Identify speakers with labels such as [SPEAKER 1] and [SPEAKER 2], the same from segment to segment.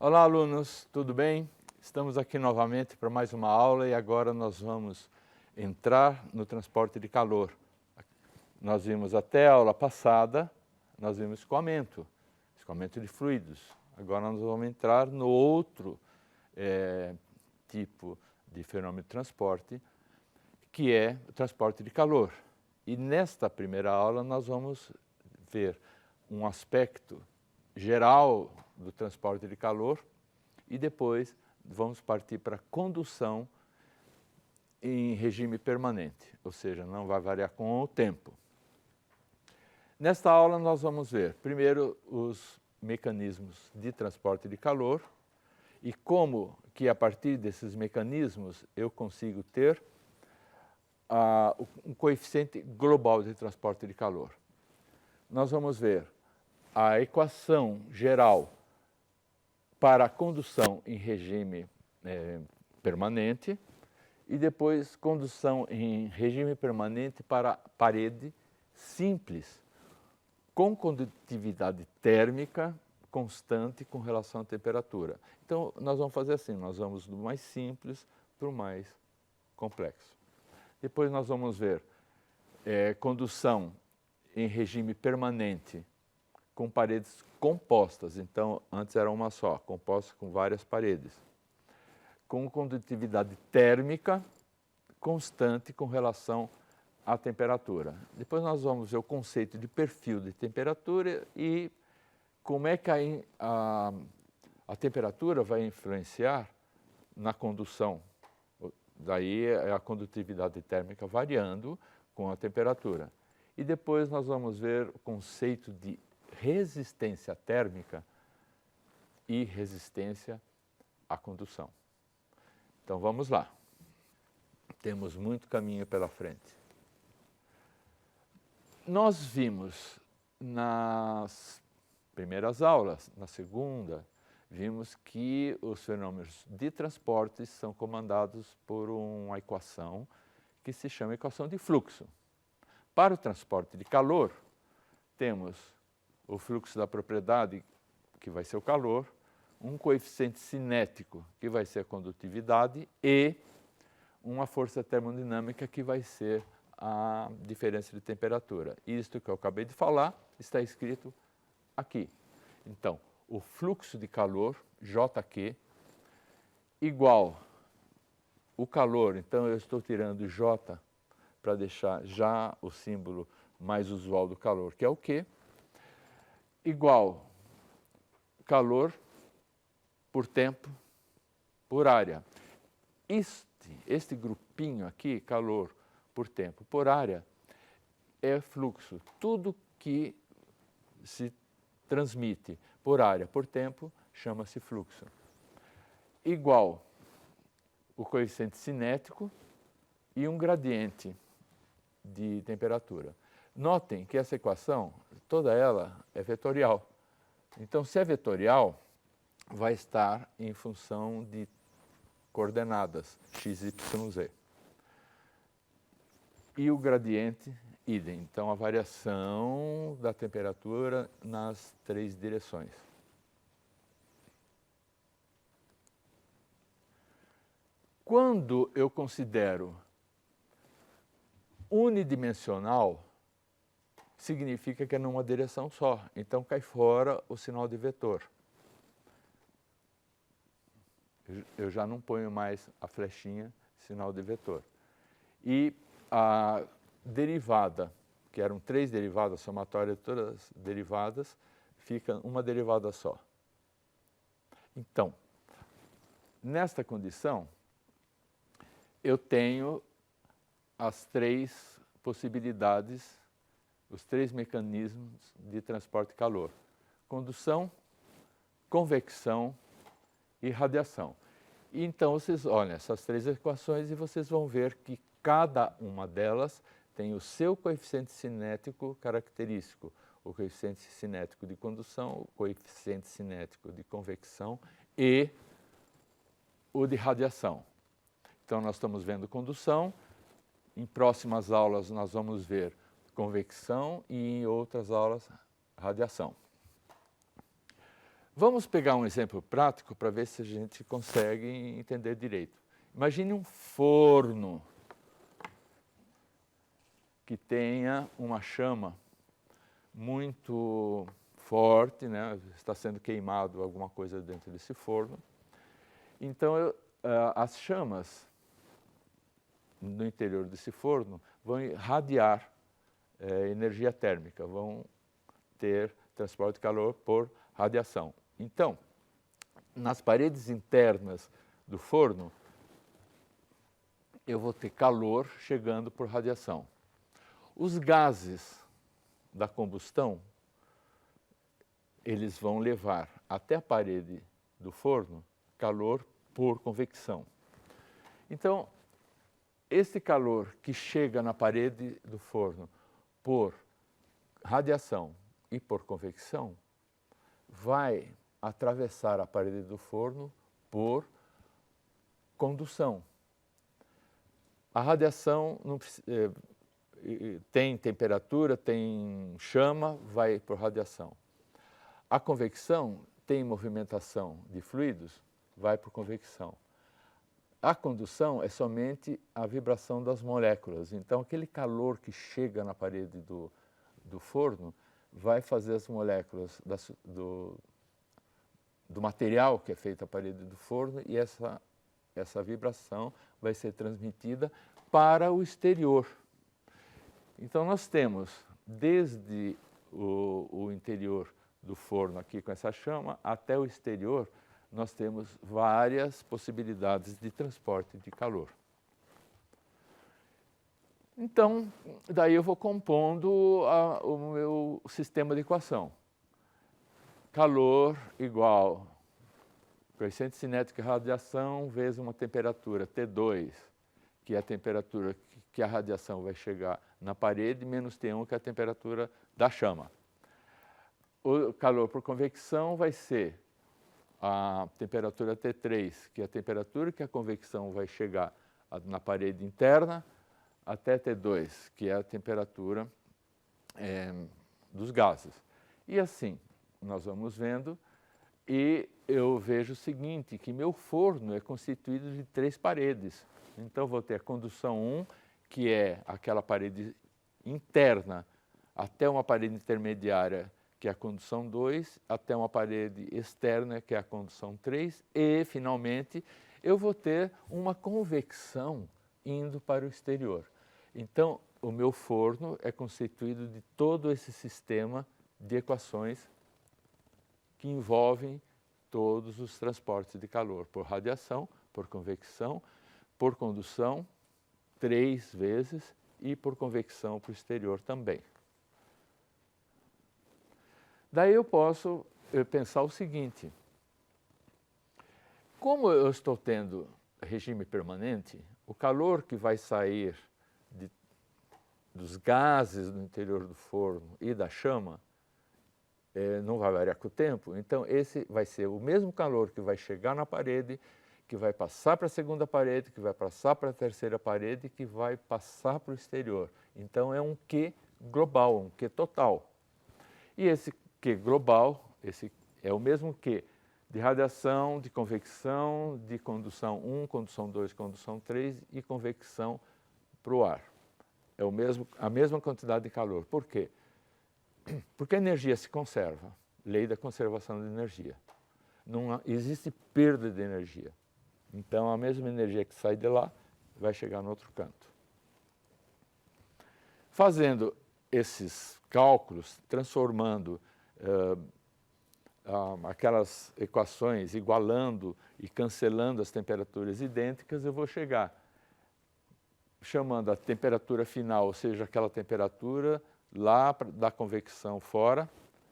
[SPEAKER 1] Olá, alunos, tudo bem? Estamos aqui novamente para mais uma aula e agora nós vamos entrar no transporte de calor. Nós vimos até a aula passada, nós vimos escoamento de fluidos. Agora nós vamos entrar no outro tipo de fenômeno de transporte, que é o transporte de calor. E nesta primeira aula nós vamos ver um aspecto geral do transporte de calor e depois vamos partir para a condução em regime permanente, ou seja, não vai variar com o tempo. Nesta aula nós vamos ver primeiro os mecanismos de transporte de calor e como que a partir desses mecanismos eu consigo ter um coeficiente global de transporte de calor. Nós vamos ver a equação geral para a condução em regime permanente e depois condução em regime permanente para parede simples, com condutividade térmica constante com relação à temperatura. Então, nós vamos fazer assim, nós vamos do mais simples para o mais complexo. Depois nós vamos ver condução em regime permanente com paredes compostas, então antes era uma só, composta com várias paredes, com condutividade térmica constante com relação à temperatura. Depois nós vamos ver o conceito de perfil de temperatura e como é que a temperatura vai influenciar na condução. Daí a condutividade térmica variando com a temperatura. E depois nós vamos ver o conceito de resistência térmica e resistência à condução. Então vamos lá. Temos muito caminho pela frente. Nós vimos nas primeiras aulas, na segunda, vimos que os fenômenos de transporte são comandados por uma equação que se chama equação de fluxo. Para o transporte de calor, temos o fluxo da propriedade, que vai ser o calor, um coeficiente cinético, que vai ser a condutividade, e uma força termodinâmica, que vai ser a diferença de temperatura. Isto que eu acabei de falar está escrito aqui. Então, o fluxo de calor, JQ, igual o calor, então eu estou tirando J para deixar já o símbolo mais usual do calor, que é o Q, igual calor por tempo por área. Este grupinho aqui, calor por tempo por área, é fluxo. Tudo que se transmite por área por tempo chama-se fluxo. Igual o coeficiente cinético e um gradiente de temperatura. Notem que essa equação, toda ela é vetorial. Então, se é vetorial, vai estar em função de coordenadas x, y, z. E o gradiente, idem. Então, a variação da temperatura nas três direções. Quando eu considero unidimensional, significa que é numa direção só. Então, cai fora o sinal de vetor. Eu já não ponho mais a flechinha, sinal de vetor. E a derivada, que eram três derivadas, somatória de todas as derivadas, fica uma derivada só. Então, nesta condição, eu tenho as três possibilidades, os três mecanismos de transporte de calor: condução, convecção e radiação. Então, vocês olham essas três equações e vocês vão ver que cada uma delas tem o seu coeficiente cinético característico. O coeficiente cinético de condução, o coeficiente cinético de convecção e o de radiação. Então, nós estamos vendo condução. Em próximas aulas, nós vamos ver convecção e em outras aulas, radiação. Vamos pegar um exemplo prático para ver se a gente consegue entender direito. Imagine um forno que tenha uma chama muito forte, né? Está sendo queimado alguma coisa dentro desse forno. Então, as chamas no interior desse forno vão irradiar energia térmica, vão ter transporte de calor por radiação. Então, nas paredes internas do forno, eu vou ter calor chegando por radiação. Os gases da combustão, eles vão levar até a parede do forno calor por convecção. Então, esse calor que chega na parede do forno por radiação e por convecção vai atravessar a parede do forno por condução. A radiação não, tem temperatura, tem chama, vai por radiação. A convecção tem movimentação de fluidos, vai por convecção. A condução é somente a vibração das moléculas. Então, aquele calor que chega na parede do forno vai fazer as moléculas do material que é feito a parede do forno e essa vibração vai ser transmitida para o exterior. Então, nós temos desde o interior do forno aqui com essa chama até o exterior, nós temos várias possibilidades de transporte de calor. Então, daí eu vou compondo o meu sistema de equação. Calor igual coeficiente cinético de radiação vezes uma temperatura T2, que é a temperatura que a radiação vai chegar na parede, menos T1, que é a temperatura da chama. O calor por convecção vai ser a temperatura T3, que é a temperatura que a convecção vai chegar na parede interna, até T2, que é a temperatura dos gases. E assim, nós vamos vendo, e eu vejo o seguinte, que meu forno é constituído de 3 paredes. Então, vou ter a condução 1, que é aquela parede interna, até uma parede intermediária, que é a condução 2, até uma parede externa, que é a condução 3, e, finalmente, eu vou ter uma convecção indo para o exterior. Então, o meu forno é constituído de todo esse sistema de equações que envolvem todos os transportes de calor, por radiação, por convecção, por condução, 3 vezes, e por convecção para o exterior também. Daí eu posso pensar o seguinte, como eu estou tendo regime permanente, o calor que vai sair dos gases no interior do forno e da chama não vai variar com o tempo, então esse vai ser o mesmo calor que vai chegar na parede, que vai passar para a segunda parede, que vai passar para a terceira parede, que vai passar para o exterior. Então é um Q global, um Q total. E esse Q global, esse é o mesmo Q de radiação, de convecção, de condução 1, condução 2, condução 3 e convecção para o ar. É a mesma quantidade de calor. Por quê? Porque a energia se conserva. Lei da conservação de energia. Não existe perda de energia. Então, a mesma energia que sai de lá vai chegar no outro canto. Fazendo esses cálculos, transformando aquelas equações, igualando e cancelando as temperaturas idênticas, eu vou chegar chamando a temperatura final, ou seja, aquela temperatura lá da convecção fora,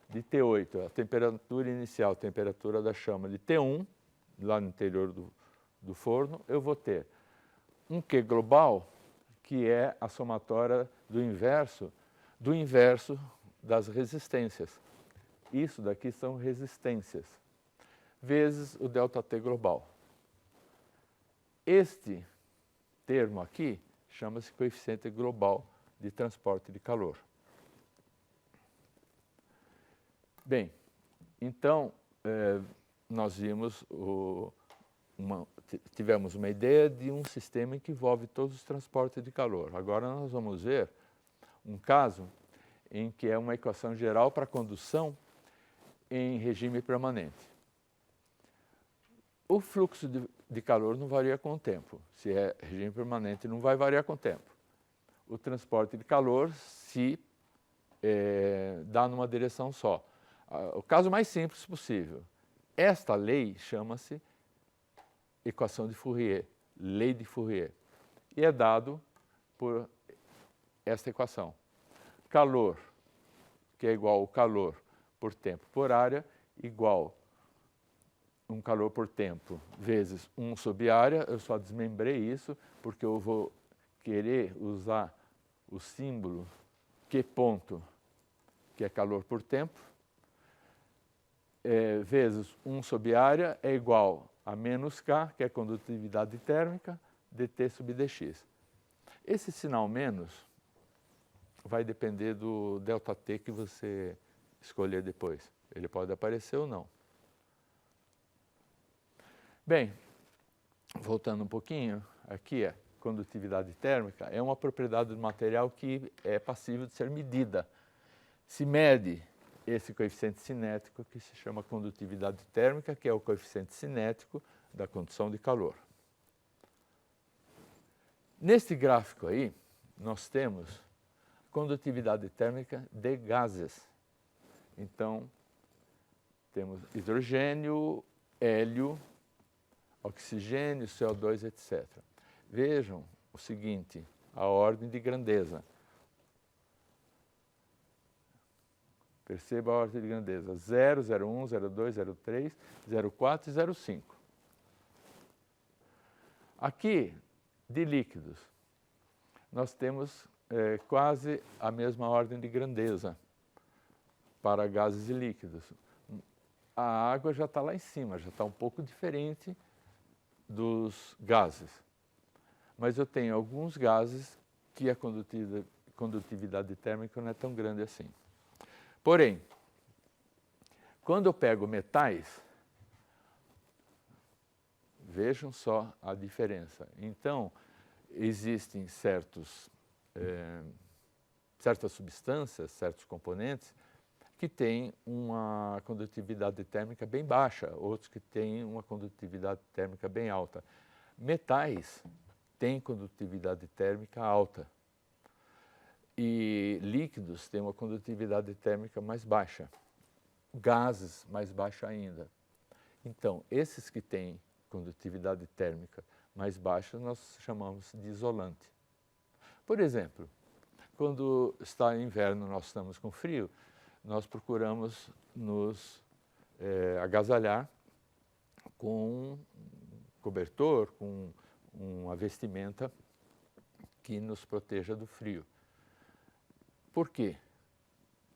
[SPEAKER 1] de T8, a temperatura inicial, a temperatura da chama de T1, lá no interior do forno, eu vou ter um Q global, que é a somatória do inverso das resistências. Isso daqui são resistências, vezes o ΔT global. Este termo aqui chama-se coeficiente global de transporte de calor. Bem, então, nós vimos tivemos uma ideia de um sistema que envolve todos os transportes de calor. Agora nós vamos ver um caso em que é uma equação geral para condução em regime permanente. O fluxo de calor não varia com o tempo. Se é regime permanente, não vai variar com o tempo. O transporte de calor se dá numa direção só. O caso mais simples possível. Esta lei chama-se equação de Fourier, lei de Fourier, e é dado por esta equação. Calor, que é igual ao calor por tempo por área, igual um calor por tempo vezes 1 sobre área. Eu só desmembrei isso porque eu vou querer usar o símbolo Q ponto, que é calor por tempo, vezes 1 sobre área é igual a menos K, que é condutividade térmica, dt sobre dx. Esse sinal menos vai depender do ΔT que você escolher depois. Ele pode aparecer ou não. Bem, voltando um pouquinho, aqui é condutividade térmica, é uma propriedade do material que é passível de ser medida. Se mede esse coeficiente cinético que se chama condutividade térmica, que é o coeficiente cinético da condução de calor. Neste gráfico aí, nós temos condutividade térmica de gases. Então, temos hidrogênio, hélio, oxigênio, CO2, etc. Vejam o seguinte, a ordem de grandeza. Perceba a ordem de grandeza, 0, 01, 02, 03, 04 e 05. Aqui, de líquidos, nós temos quase a mesma ordem de grandeza para gases e líquidos. A água já está lá em cima, já está um pouco diferente dos gases. Mas eu tenho alguns gases que a condutividade térmica não é tão grande assim. Porém, quando eu pego metais, vejam só a diferença. Então, existem certas substâncias, certos componentes, que têm uma condutividade térmica bem baixa, outros que têm uma condutividade térmica bem alta. Metais têm condutividade térmica alta. E líquidos têm uma condutividade térmica mais baixa. Gases, mais baixa ainda. Então, esses que têm condutividade térmica mais baixa, nós chamamos de isolante. Por exemplo, quando está inverno, nós estamos com frio, nós procuramos nos agasalhar com um cobertor, com uma vestimenta que nos proteja do frio. Por quê?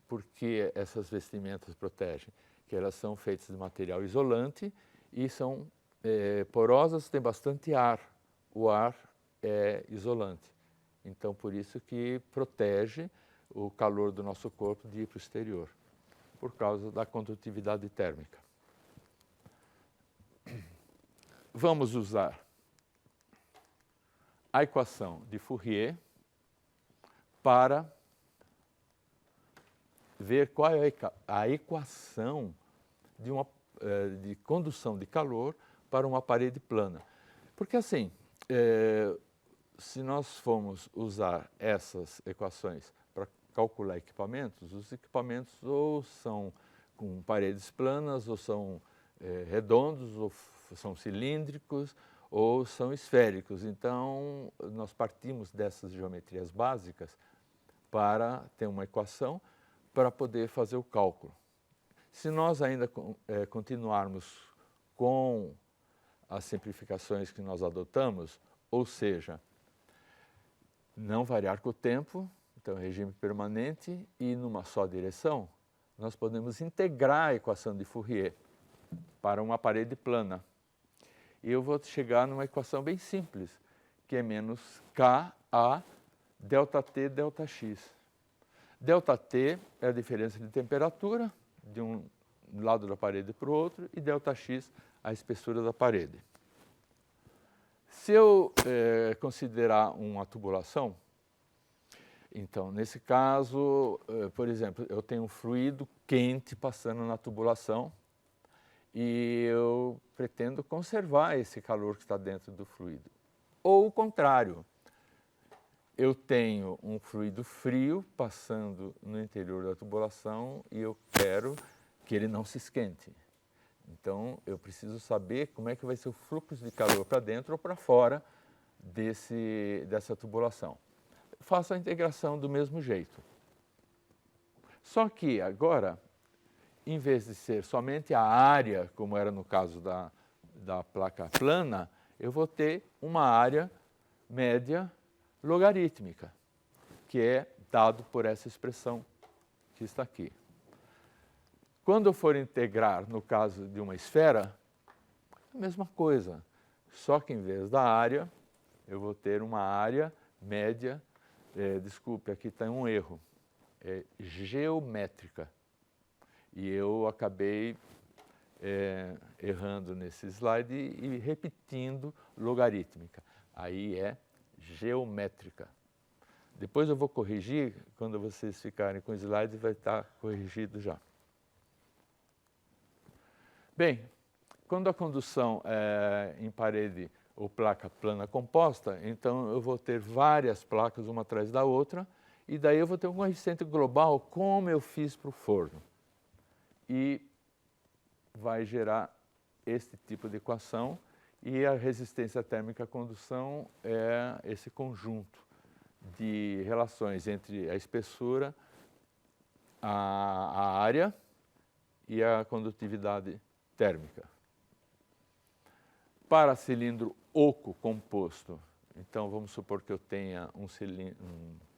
[SPEAKER 1] Porque essas vestimentas protegem? Que elas são feitas de material isolante e são porosas, tem bastante ar. O ar é isolante. Então, por isso que protege o calor do nosso corpo de ir para o exterior, por causa da condutividade térmica. Vamos usar a equação de Fourier para ver qual é a equação de condução de calor para uma parede plana. Porque assim, se nós formos usar essas equações para calcular equipamentos, os equipamentos ou são com paredes planas, ou são redondos, ou são cilíndricos, ou são esféricos. Então, nós partimos dessas geometrias básicas para ter uma equação para poder fazer o cálculo. Se nós ainda continuarmos com as simplificações que nós adotamos, ou seja, não variar com o tempo, então regime permanente e numa só direção, nós podemos integrar a equação de Fourier para uma parede plana. E eu vou chegar numa equação bem simples, que é menos Ka ΔT ΔX. ΔT é a diferença de temperatura de um lado da parede para o outro, e ΔX a espessura da parede. Se eu considerar uma tubulação, então, nesse caso, por exemplo, eu tenho um fluido quente passando na tubulação e eu pretendo conservar esse calor que está dentro do fluido. Ou o contrário, eu tenho um fluido frio passando no interior da tubulação e eu quero que ele não se esquente. Então, eu preciso saber como é que vai ser o fluxo de calor para dentro ou para fora dessa tubulação. Faço a integração do mesmo jeito. Só que agora, em vez de ser somente a área, como era no caso da placa plana, eu vou ter uma área média logarítmica, que é dado por essa expressão que está aqui. Quando eu for integrar, no caso de uma esfera, a mesma coisa, só que em vez da área, eu vou ter uma área média, desculpe, aqui está um erro, é geométrica. E eu acabei errando nesse slide e repetindo logarítmica. Aí é geométrica. Depois eu vou corrigir, quando vocês ficarem com o slide, vai estar corrigido já. Bem, quando a condução é em parede ou placa plana composta, então eu vou ter várias placas uma atrás da outra, e daí eu vou ter um coeficiente global, como eu fiz para o forno. E vai gerar este tipo de equação, e a resistência térmica à condução é esse conjunto de relações entre a espessura, a área e a condutividade térmica. Para cilindro oco composto, então vamos supor que eu tenha um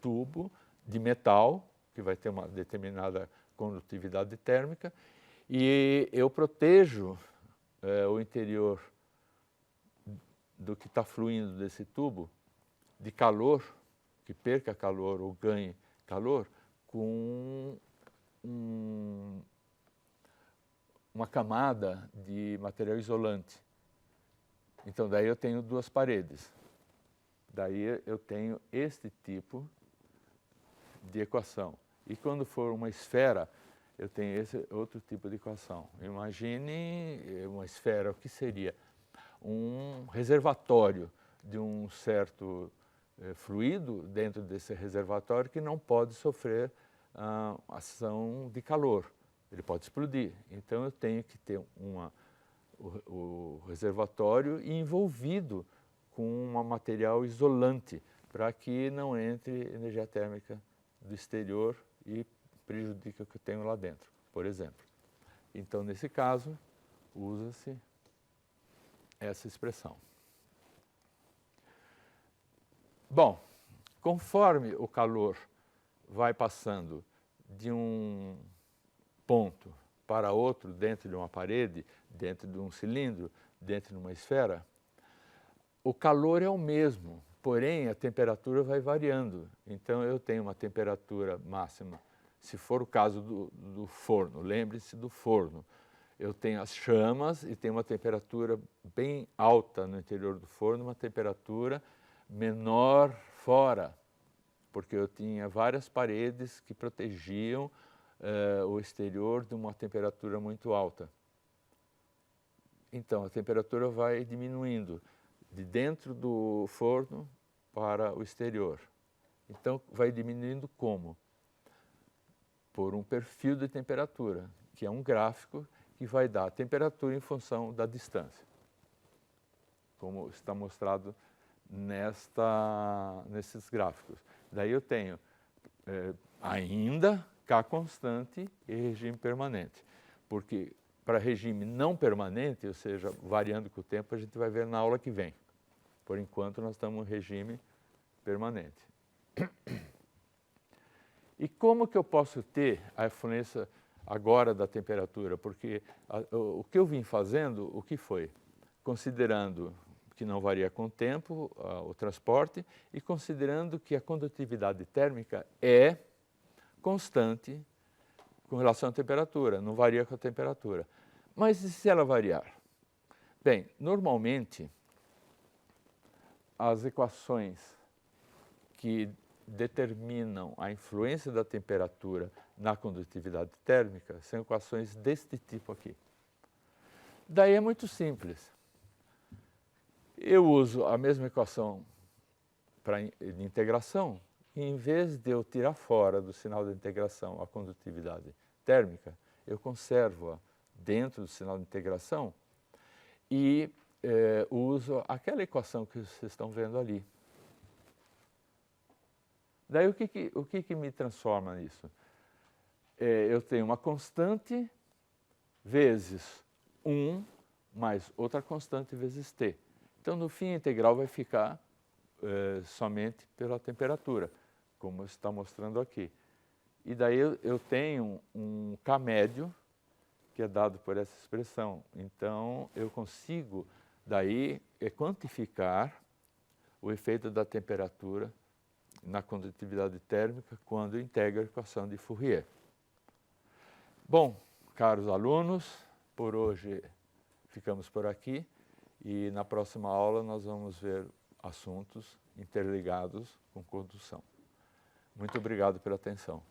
[SPEAKER 1] tubo de metal, que vai ter uma determinada condutividade térmica, e eu protejo o interior do que está fluindo desse tubo de calor, que perca calor ou ganhe calor, com uma camada de material isolante. Então, daí eu tenho duas paredes. Daí eu tenho este tipo de equação. E quando for uma esfera, eu tenho esse outro tipo de equação. Imagine uma esfera, o que seria? Um reservatório de um certo fluido dentro desse reservatório que não pode sofrer ação de calor. Ele pode explodir. Então, eu tenho que ter o reservatório envolvido com um material isolante para que não entre energia térmica do exterior e prejudique o que eu tenho lá dentro, por exemplo. Então, nesse caso, usa-se essa expressão. Bom, conforme o calor vai passando de um ponto para outro dentro de uma parede, dentro de um cilindro, dentro de uma esfera, o calor é o mesmo, porém a temperatura vai variando. Então eu tenho uma temperatura máxima, se for o caso do forno, lembre-se do forno. Eu tenho as chamas e tenho uma temperatura bem alta no interior do forno, uma temperatura menor fora, porque eu tinha várias paredes que protegiam o exterior de uma temperatura muito alta. Então, a temperatura vai diminuindo de dentro do forno para o exterior. Então, vai diminuindo como? Por um perfil de temperatura, que é um gráfico que vai dar a temperatura em função da distância, como está mostrado nesses gráficos. Daí eu tenho ainda K constante e regime permanente, porque para regime não permanente, ou seja, variando com o tempo, a gente vai ver na aula que vem. Por enquanto, nós estamos em regime permanente. E como que eu posso ter a influência agora da temperatura? Porque o que eu vim fazendo, o que foi? Considerando que não varia com o tempo, o transporte, e considerando que a condutividade térmica é constante com relação à temperatura, não varia com a temperatura. Mas e se ela variar? Bem, normalmente, as equações que determinam a influência da temperatura na condutividade térmica são equações deste tipo aqui. Daí é muito simples. Eu uso a mesma equação de integração, e em vez de eu tirar fora do sinal de integração a condutividade térmica, eu conservo-a dentro do sinal de integração e uso aquela equação que vocês estão vendo ali. Daí o que me transforma nisso? Eu tenho uma constante vezes 1 mais outra constante vezes t. Então, no fim, a integral vai ficar somente pela temperatura, como está mostrando aqui. E daí eu tenho um K médio, que é dado por essa expressão. Então, eu consigo, daí, quantificar o efeito da temperatura na condutividade térmica quando integra a equação de Fourier. Bom, caros alunos, por hoje ficamos por aqui e na próxima aula nós vamos ver assuntos interligados com condução. Muito obrigado pela atenção.